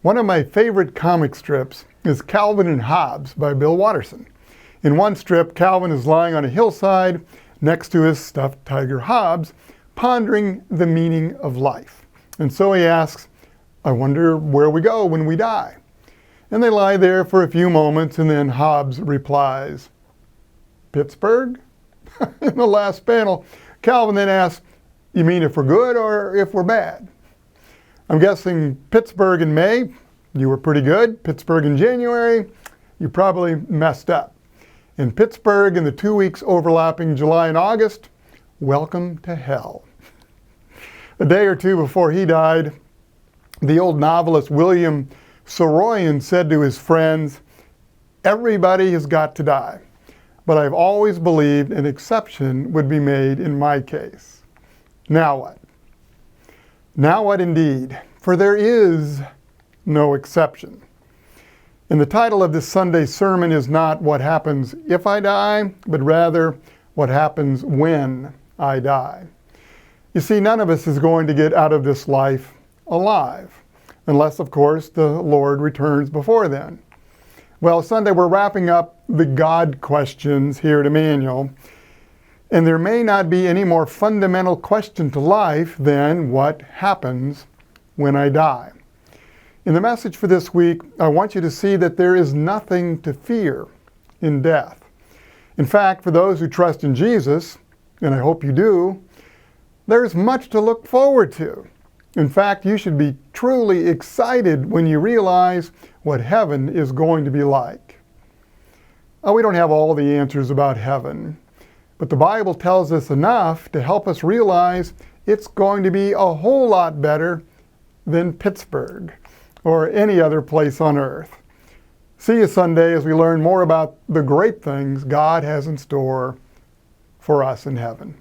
One of my favorite comic strips is Calvin and Hobbes by Bill Watterson. In one strip, Calvin is lying on a hillside next to his stuffed tiger Hobbes, pondering the meaning of life. And so he asks, "I wonder where we go when we die." And they lie there for a few moments, and then Hobbes replies, "Pittsburgh?" In the last panel, Calvin then asks, "You mean if we're good or if we're bad?" I'm guessing Pittsburgh in May, you were pretty good. Pittsburgh in January, you probably messed up. In Pittsburgh in the 2 weeks overlapping July and August, welcome to hell. A day or two before he died, the old novelist William Saroyan said to his friends, "Everybody has got to die, but I've always believed an exception would be made in my case." Now what? Now what indeed? For there is no exception. And the title of this Sunday sermon is not "What happens if I die," but rather, "What happens when I die." You see, none of us is going to get out of this life alive, unless, of course, the Lord returns before then. Well, Sunday we're wrapping up the God questions here at Emmanuel, and there may not be any more fundamental question to life than what happens when I die. In the message for this week, I want you to see that there is nothing to fear in death. In fact, for those who trust in Jesus, and I hope you do, there's much to look forward to. In fact, you should be truly excited when you realize what heaven is going to be like. We don't have all the answers about heaven, but the Bible tells us enough to help us realize it's going to be a whole lot better than Pittsburgh or any other place on earth. See you Sunday as we learn more about the great things God has in store for us in heaven.